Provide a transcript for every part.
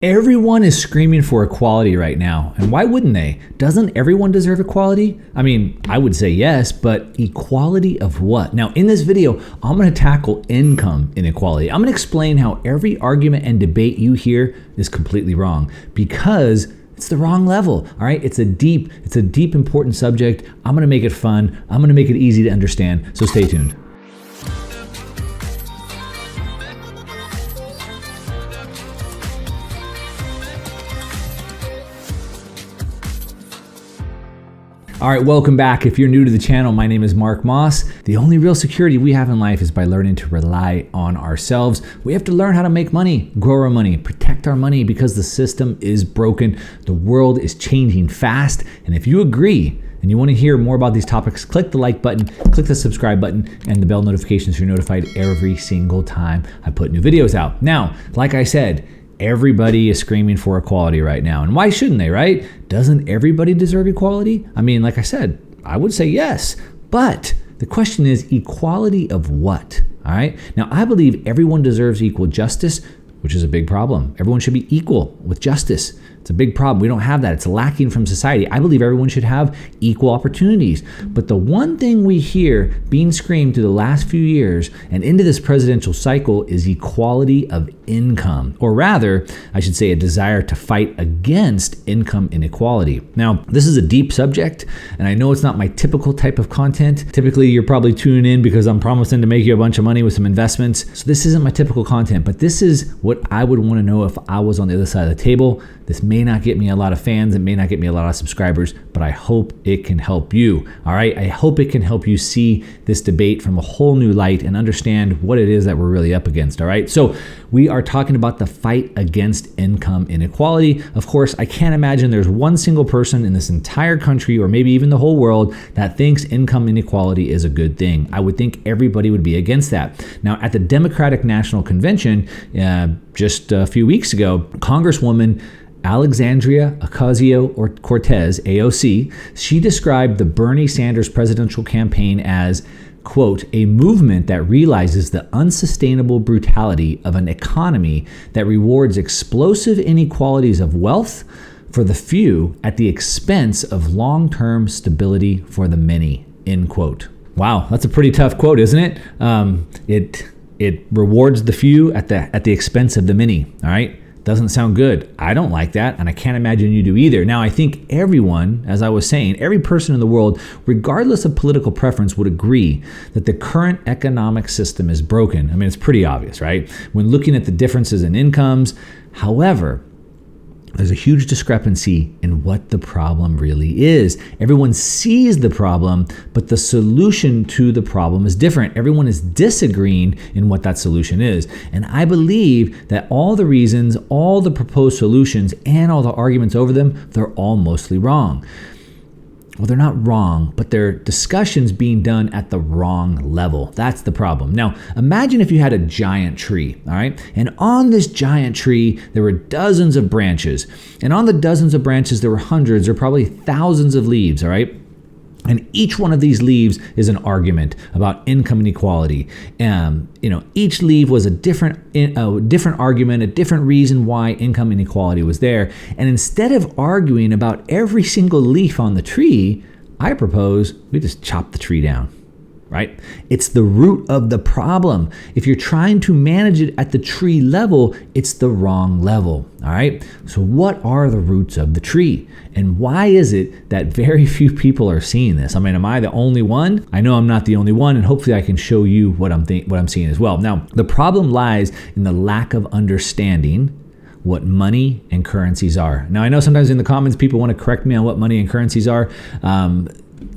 Everyone is screaming for equality right now, and why wouldn't they? Doesn't everyone deserve equality? I mean, I would say yes, but equality of what? Now, in this video, I'm going to tackle income inequality. I'm going to explain how every argument and debate you hear is completely wrong because it's the wrong level, all right? It's a deep, important subject. I'm going to make it fun. I'm going to make it easy to understand, so stay tuned. All right, welcome back. If you're new to the channel, my name is Mark Moss. The only real security we have in life is by learning to rely on ourselves. We have to learn how to make money, grow our money, protect our money because the system is broken. The world is changing fast. And if you agree and you want to hear more about these topics, click the like button, click the subscribe button, and the bell notification so you're notified every single time I put new videos out. Now, like I said, everybody is screaming for equality right now. And why shouldn't they, right? Doesn't everybody deserve equality? I mean, like I said, I would say yes. But the question is equality of what? All right. Now, I believe everyone deserves equal justice, which is a big problem. Everyone should be equal with justice. It's a big problem. We don't have that. It's lacking from society. I believe everyone should have equal opportunities. But the one thing we hear being screamed through the last few years and into this presidential cycle is equality of income, or rather, I should say a desire to fight against income inequality. Now, this is a deep subject, and I know it's not my typical type of content. Typically, you're probably tuning in because I'm promising to make you a bunch of money with some investments. So this isn't my typical content, but this is what I would want to know if I was on the other side of the table. This may not get me a lot of fans, it may not get me a lot of subscribers, but I hope it can help you, all right? I hope it can help you see this debate from a whole new light and understand what it is that we're really up against, all right? So we are talking about the fight against income inequality. Of course, I can't imagine there's one single person in this entire country or maybe even the whole world that thinks income inequality is a good thing. I would think everybody would be against that. Now, at the Democratic National Convention just a few weeks ago, Congresswoman Alexandria Ocasio-Cortez, AOC, she described the Bernie Sanders presidential campaign as, quote, a movement that realizes the unsustainable brutality of an economy that rewards explosive inequalities of wealth for the few at the expense of long-term stability for the many, end quote. Wow, that's a pretty tough quote, isn't it? It rewards the few at the expense of the many, all right? Doesn't sound good. I don't like that, and I can't imagine you do either. Now, I think everyone, as I was saying, every person in the world, regardless of political preference, would agree that the current economic system is broken. I mean, it's pretty obvious, right? When looking at the differences in incomes. However, there's a huge discrepancy in what the problem really is. Everyone sees the problem, but the solution to the problem is different. Everyone is disagreeing in what that solution is. And I believe that all the reasons, all the proposed solutions, and all the arguments over them, they're all mostly wrong. Well, they're not wrong, but they're discussions being done at the wrong level. That's the problem. Now, imagine if you had a giant tree, all right? And on this giant tree, there were dozens of branches. And on the dozens of branches, there were hundreds or probably thousands of leaves, all right? And each one of these leaves is an argument about income inequality. Each leaf was a different argument, a different reason why income inequality was there. And instead of arguing about every single leaf on the tree, I propose we just chop the tree down. Right? It's the root of the problem. If you're trying to manage it at the tree level, it's the wrong level. All right? So what are the roots of the tree? And why is it that very few people are seeing this? I mean, am I the only one? I know I'm not the only one, and hopefully I can show you what I'm seeing as well. Now, the problem lies in the lack of understanding what money and currencies are. Now, I know sometimes in the comments people want to correct me on what money and currencies are.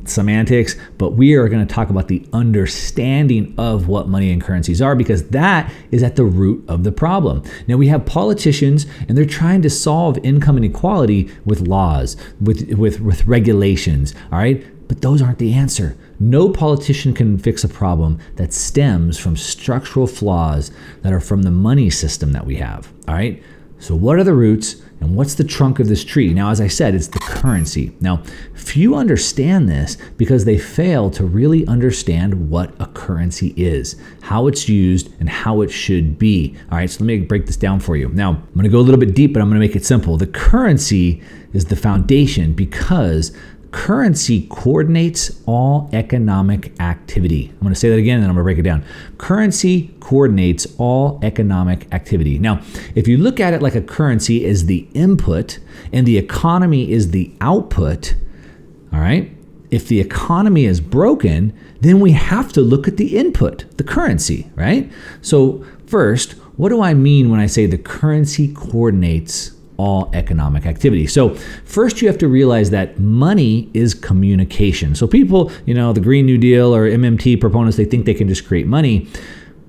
Semantics, but we are going to talk about the understanding of what money and currencies are because that is at the root of the problem. Now we have politicians and they're trying to solve income inequality with laws, with regulations, all right? But those aren't the answer. No politician can fix a problem that stems from structural flaws that are from the money system that we have, all right? So what are the roots And what's the trunk of this tree? Now, as I said, it's the currency. Now, few understand this because they fail to really understand what a currency is, how it's used, and how it should be. All right, so let me break this down for you. Now, I'm going to go a little bit deep, but I'm going to make it simple. The currency is the foundation because currency coordinates all economic activity. I'm going to say that again and then I'm going to break it down. Currency coordinates all economic activity. Now, if you look at it like a currency is the input and the economy is the output, all right? If the economy is broken, then we have to look at the input, the currency, right? So first, what do I mean when I say the currency coordinates all economic activity? So first you have to realize that money is communication. So people, the Green New Deal or MMT proponents, they think they can just create money.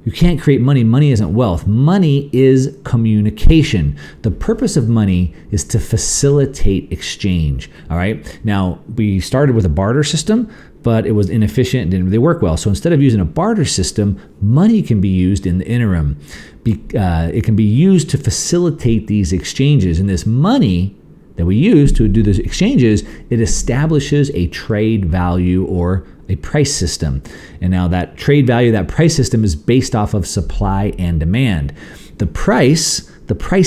You can't create money. Money isn't wealth. Money is communication. The purpose of money is to facilitate exchange. All right. Now, we started with a barter system, but it was inefficient and didn't really work well. So instead of using a barter system, money can be used in the interim. It can be used to facilitate these exchanges. And this money that we use to do those exchanges, it establishes a trade value or a price system. And now that trade value, that price system is based off of supply and demand. The price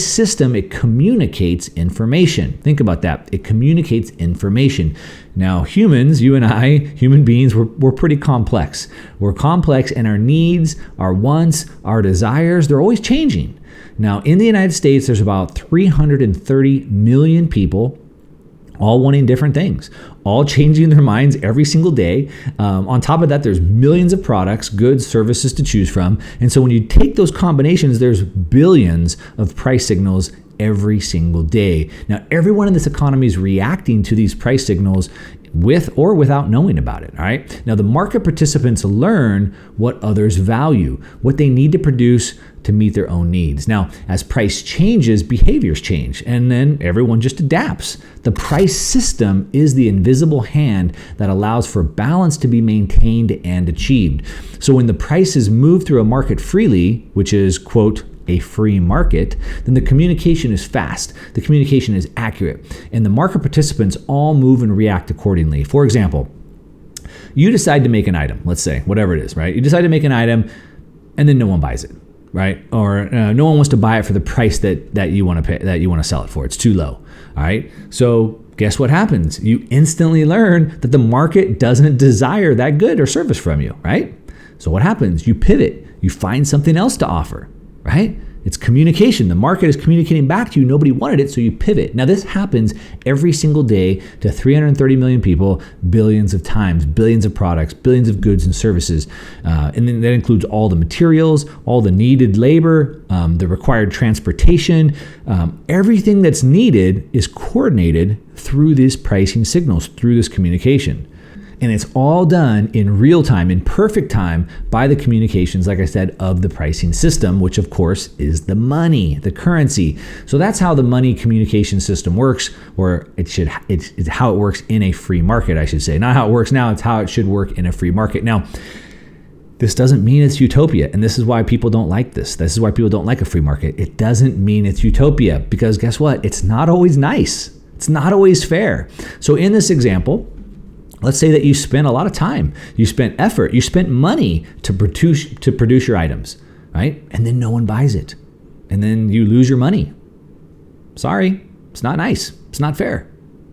system, it communicates information. Think about that. It communicates information. Now, humans, you and I, human beings, we're pretty complex. We're complex and our needs, our wants, our desires, they're always changing. Now, in the United States, there's about 330 million people all wanting different things, all changing their minds every single day. On top of that, there's millions of products, goods, services to choose from. And so when you take those combinations, there's billions of price signals every single day. Now, everyone in this economy is reacting to these price signals with or without knowing about it, all right? Now, the market participants learn what others value, what they need to produce to meet their own needs. Now, as price changes, behaviors change, and then everyone just adapts. The price system is the invisible hand that allows for balance to be maintained and achieved. So when the prices move through a market freely, which is, quote, a free market, then the communication is fast, the communication is accurate, and the market participants all move and react accordingly. For example, you decide to make an item, let's say, whatever it is, right? You decide to make an item and then no one buys it, right? Or no one wants to buy it for the price that you want to pay, that you want to sell it for. It's too low, all right? So guess what happens? You instantly learn that the market doesn't desire that good or service from you, right? So what happens? You pivot, you find something else to offer, right? It's communication. The market is communicating back to you. Nobody wanted it, so you pivot. Now, this happens every single day to 330 million people, billions of times, billions of products, billions of goods and services. And then that includes all the materials, all the needed labor, the required transportation. Everything that's needed is coordinated through these pricing signals, through this communication. And it's all done in real time, in perfect time, by the communications, like I said, of the pricing system, which of course is the money, the currency. So that's how the money communication system works, or it's how it works in a free market, I should say. Not how it works now, it's how it should work in a free market. Now, this doesn't mean it's utopia, and this is why people don't like this. This is why people don't like a free market. It doesn't mean it's utopia, because guess what? It's not always nice. It's not always fair. So in this example, let's say that you spent a lot of time, you spent effort, you spent money to produce your items, right? And then no one buys it. And then you lose your money. Sorry, it's not nice. It's not fair.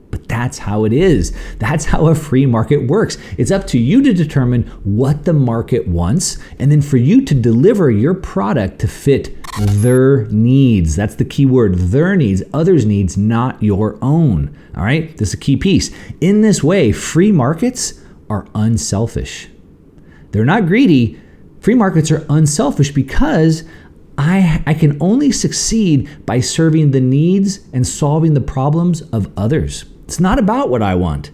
But that's how it is. That's how a free market works. It's up to you to determine what the market wants, and then for you to deliver your product to fit their needs. That's the key word, their needs, others' needs, not your own. All right, this is a key piece. In this way, free markets are unselfish. They're not greedy. Free markets are unselfish because I can only succeed by serving the needs and solving the problems of others. It's not about what I want.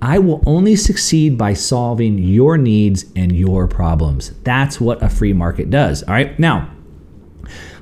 I will only succeed by solving your needs and your problems. That's what a free market does. All right, now,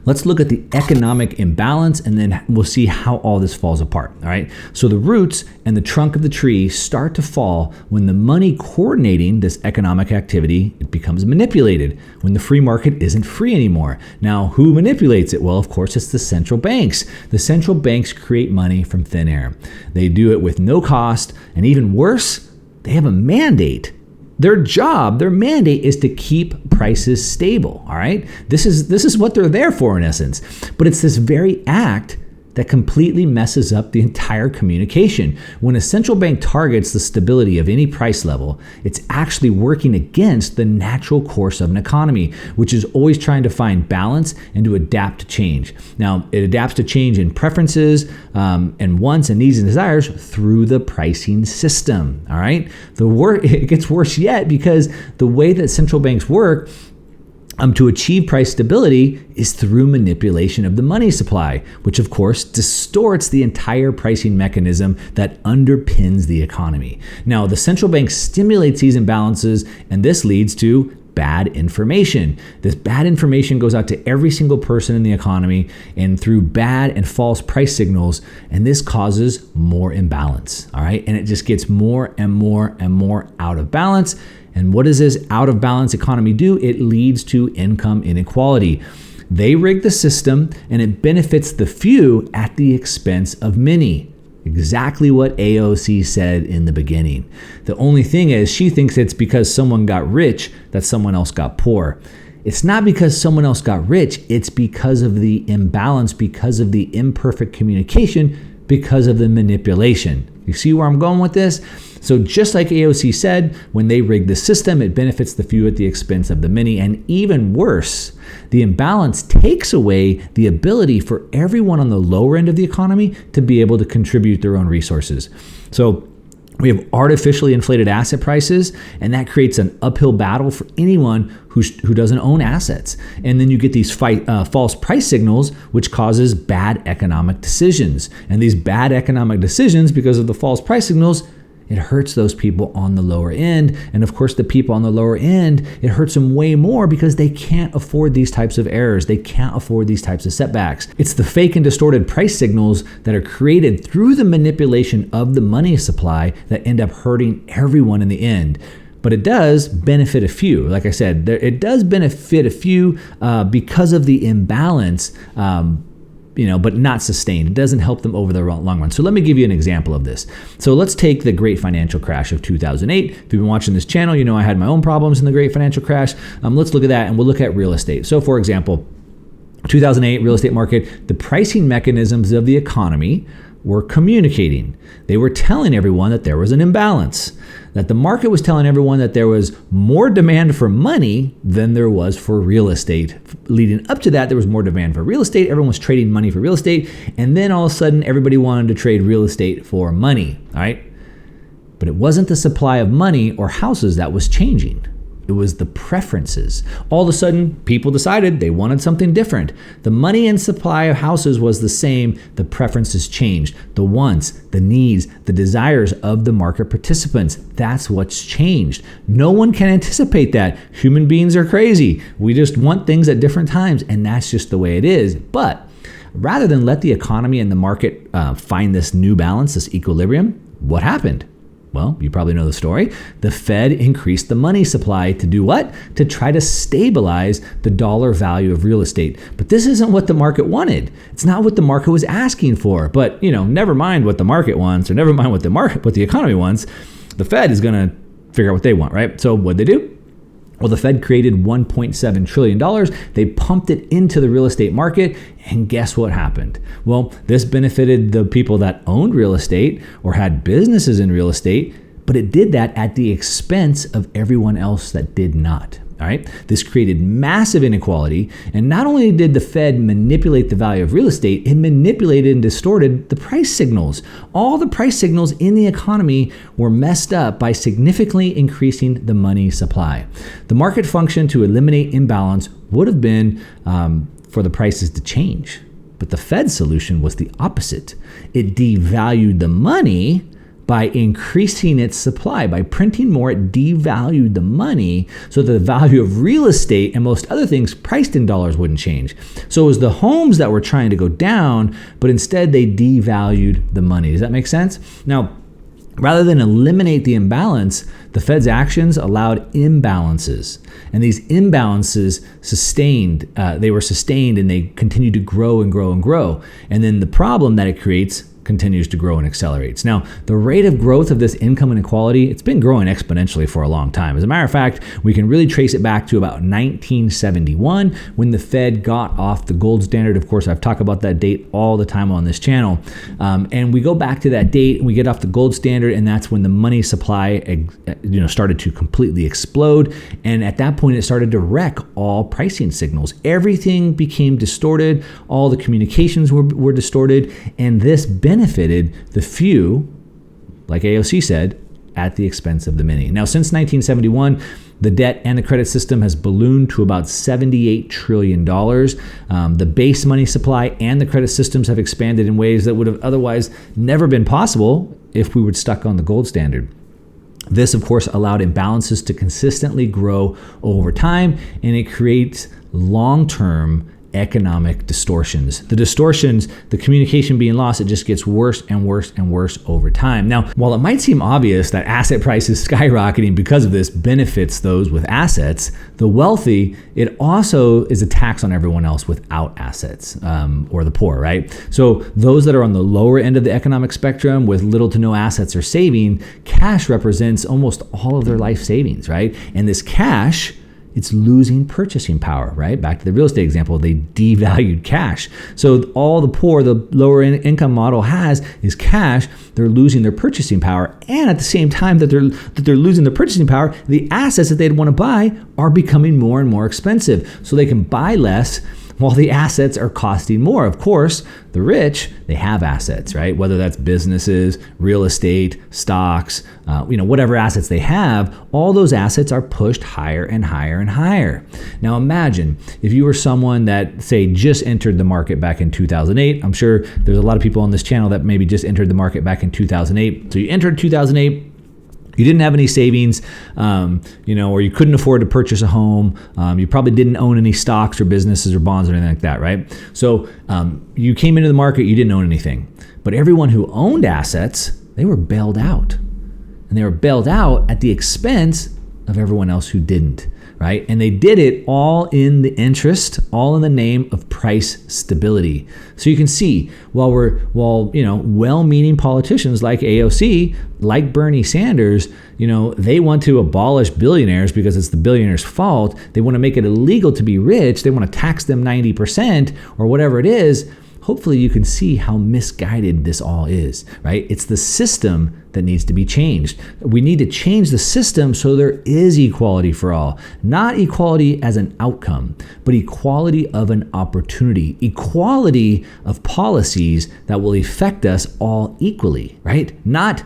Let's look at the economic imbalance, and then we'll see how all this falls apart. All right. So the roots and the trunk of the tree start to fall when the money coordinating this economic activity, it becomes manipulated, when the free market isn't free anymore. Now, who manipulates it? Well, of course, it's the central banks. The central banks create money from thin air. They do it with no cost, and even worse, they have a mandate. Their job, their mandate is to keep prices stable, all right? This is what they're there for in essence. But it's this very act that completely messes up the entire communication. When a central bank targets the stability of any price level, it's actually working against the natural course of an economy, which is always trying to find balance and to adapt to change. Now, it adapts to change in preferences and wants and needs and desires through the pricing system, all right? It gets worse yet, because the way that central banks work to achieve price stability is through manipulation of the money supply, which of course distorts the entire pricing mechanism that underpins the economy. Now, the central bank stimulates these imbalances, and this leads to bad information. This bad information goes out to every single person in the economy and through bad and false price signals, and this causes more imbalance, all right? And it just gets more and more and more out of balance. And what does this out of balance economy do? It leads to income inequality. They rig the system, and it benefits the few at the expense of many. Exactly what AOC said in the beginning. The only thing is, she thinks it's because someone got rich that someone else got poor. It's not because someone else got rich, it's because of the imbalance, because of the imperfect communication, because of the manipulation. You see where I'm going with this? So just like AOC said, when they rig the system, it benefits the few at the expense of the many. And even worse, the imbalance takes away the ability for everyone on the lower end of the economy to be able to contribute their own resources. So we have artificially inflated asset prices, and that creates an uphill battle for anyone who doesn't own assets. And then you get these false price signals, which causes bad economic decisions. And these bad economic decisions, because of the false price signals, it hurts those people on the lower end. And of course, the people on the lower end, it hurts them way more because they can't afford these types of errors. They can't afford these types of setbacks. It's the fake and distorted price signals that are created through the manipulation of the money supply that end up hurting everyone in the end. But it does benefit a few. Like I said, it does benefit a few because of the imbalance, but not sustained. It doesn't help them over the long run. So let me give you an example of this. So let's take the great financial crash of 2008. If you've been watching this channel, you know I had my own problems in the great financial crash. Let's look at that, and we'll look at real estate. So for example, 2008 real estate market, the pricing mechanisms of the economy were communicating. They were telling everyone that there was an imbalance, that the market was telling everyone that there was more demand for money than there was for real estate. Leading up to that, there was more demand for real estate. Everyone was trading money for real estate. And then all of a sudden, everybody wanted to trade real estate for money, all right? But it wasn't the supply of money or houses that was changing. It was the preferences. All of a sudden, people decided they wanted something different. The money and supply of houses was the same. The preferences changed. The wants, the needs, the desires of the market participants. That's what's changed. No one can anticipate that. Human beings are crazy. We just want things at different times, and that's just the way it is. But rather than let the economy and the market find this new balance, this equilibrium, what happened? Well, you probably know the story. The Fed increased the money supply to do what? To try to stabilize the dollar value of real estate. But this isn't what the market wanted. It's not what the market was asking for. But, never mind what the market wants, or never mind what the economy wants. The Fed is going to figure out what they want, right? So what'd they do? Well, the Fed created $1.7 trillion. They pumped it into the real estate market, and guess what happened? Well, this benefited the people that owned real estate or had businesses in real estate, but it did that at the expense of everyone else that did not. All right. This created massive inequality. And not only did the Fed manipulate the value of real estate, it manipulated and distorted the price signals. All the price signals in the economy were messed up by significantly increasing the money supply. The market function to eliminate imbalance would have been for the prices to change. But the Fed's solution was the opposite. It devalued the money by increasing its supply. By printing more, it devalued the money so that the value of real estate and most other things priced in dollars wouldn't change. So it was the homes that were trying to go down, but instead they devalued the money. Does that make sense? Now, rather than eliminate the imbalance, the Fed's actions allowed imbalances. And these imbalances were sustained and they continued to grow and grow and grow. And then the problem that it creates continues to grow and accelerates. Now, the rate of growth of this income inequality, it's been growing exponentially for a long time. As a matter of fact, we can really trace it back to about 1971 when the Fed got off the gold standard. Of course, I've talked about that date all the time on this channel. And we go back to that date and we get off the gold standard, and that's when the money supply started to completely explode. And at that point, it started to wreck all pricing signals. Everything became distorted. All the communications were distorted. And this benefited the few, like AOC said, at the expense of the many. Now, since 1971, the debt and the credit system has ballooned to about $78 trillion. The base money supply and the credit systems have expanded in ways that would have otherwise never been possible if we were stuck on the gold standard. This, of course, allowed imbalances to consistently grow over time, and it creates long-term economic distortions. The distortions, the communication being lost, it just gets worse and worse and worse over time. Now, while it might seem obvious that asset prices skyrocketing because of this benefits those with assets, the wealthy, it also is a tax on everyone else without assets, or the poor, right? So those that are on the lower end of the economic spectrum with little to no assets or saving, cash represents almost all of their life savings, right? And this cash, it's losing purchasing power, right? Back to the real estate example, they devalued cash. So all the poor, the lower income model has is cash. They're losing their purchasing power. And at the same time that they're losing their purchasing power, the assets that they'd want to buy are becoming more and more expensive. So they can buy less while the assets are costing more. Of course, the rich, they have assets, right? Whether that's businesses, real estate, stocks, whatever assets they have, all those assets are pushed higher and higher and higher. Now imagine if you were someone that, say, just entered the market back in 2008. I'm sure there's a lot of people on this channel that maybe just entered the market back in 2008. So you entered 2008, you didn't have any savings, or you couldn't afford to purchase a home. You probably didn't own any stocks or businesses or bonds or anything like that, right? So you came into the market, you didn't own anything. But everyone who owned assets, they were bailed out. And they were bailed out at the expense of everyone else who didn't, right? And they did it all in the interest, all in the name of price stability. So you can see, while well-meaning politicians like AOC, like Bernie Sanders, they want to abolish billionaires because it's the billionaires' fault. They want to make it illegal to be rich. They want to tax them 90% or whatever it is. Hopefully you can see how misguided this all is, right? It's the system that needs to be changed. We need to change the system so there is equality for all. Not equality as an outcome, but equality of an opportunity. Equality of policies that will affect us all equally, right? Not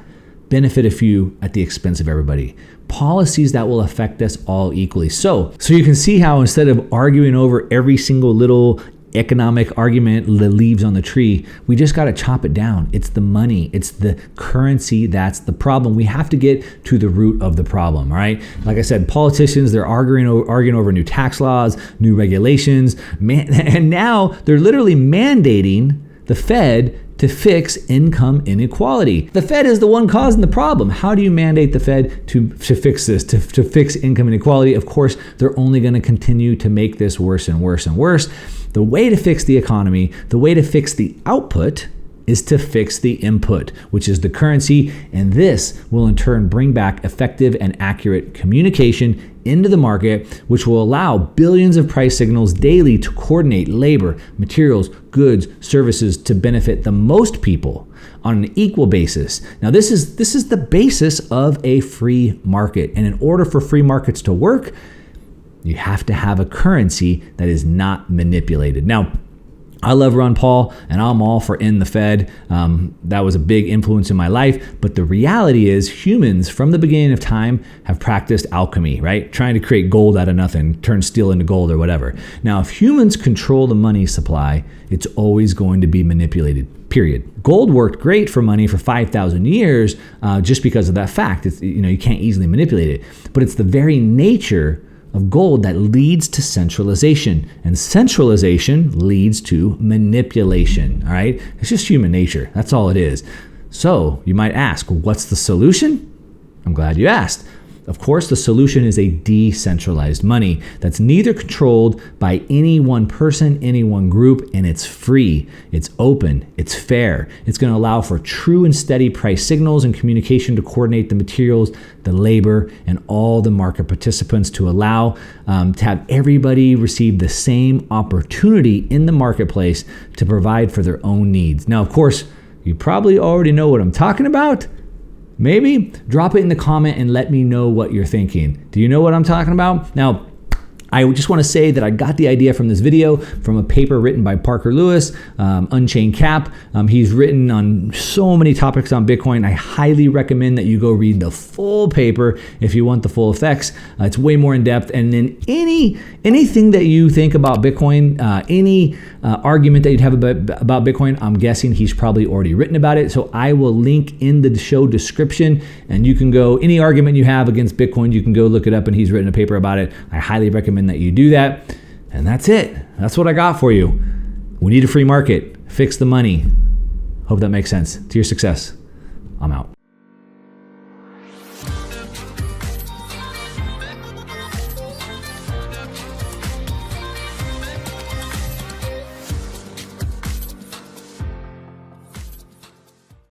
benefit a few at the expense of everybody. Policies that will affect us all equally. So you can see how instead of arguing over every single little economic argument, the leaves on the tree, we just got to chop it down. It's the money, it's the currency that's the problem. We have to get to the root of the problem, all right? Like I said, politicians, they're arguing over new tax laws, new regulations, and now they're literally mandating the Fed to fix income inequality. The Fed is the one causing the problem. How do you mandate the Fed to fix this, to fix income inequality? Of course, they're only going to continue to make this worse and worse and worse. The way to fix the economy, the way to fix the output is to fix the input, which is the currency, and this will in turn bring back effective and accurate communication into the market, which will allow billions of price signals daily to coordinate labor, materials, goods, services to benefit the most people on an equal basis. Now, this is the basis of a free market, and in order for free markets to work, you have to have a currency that is not manipulated. Now, I love Ron Paul, and I'm all for End the Fed. That was a big influence in my life. But the reality is humans from the beginning of time have practiced alchemy, right? Trying to create gold out of nothing, turn steel into gold or whatever. Now, if humans control the money supply, it's always going to be manipulated, period. Gold worked great for money for 5,000 years just because of that fact. It's, you can't easily manipulate it. But it's the very nature of gold that leads to centralization, and centralization leads to manipulation. All right, it's just human nature. That's all it is. So you might ask, what's the solution? I'm glad you asked. Of course, the solution is a decentralized money that's neither controlled by any one person, any one group, and it's free, it's open, it's fair. It's going to allow for true and steady price signals and communication to coordinate the materials, the labor, and all the market participants to allow to have everybody receive the same opportunity in the marketplace to provide for their own needs. Now, of course, you probably already know what I'm talking about. Maybe drop it in the comment and let me know what you're thinking. Do you know what I'm talking about? Now, I just want to say that I got the idea from this video from a paper written by Parker Lewis, Unchained Cap. He's written on so many topics on Bitcoin. I highly recommend that you go read the full paper if you want the full effects. It's way more in depth. And then anything that you think about Bitcoin, any argument that you'd have about Bitcoin, I'm guessing he's probably already written about it. So I will link in the show description, and you can go, any argument you have against Bitcoin, you can go look it up, and he's written a paper about it. I highly recommend that you do that. And that's it. That's what I got for you. We need a free market. Fix the money. Hope that makes sense. To your success. I'm out.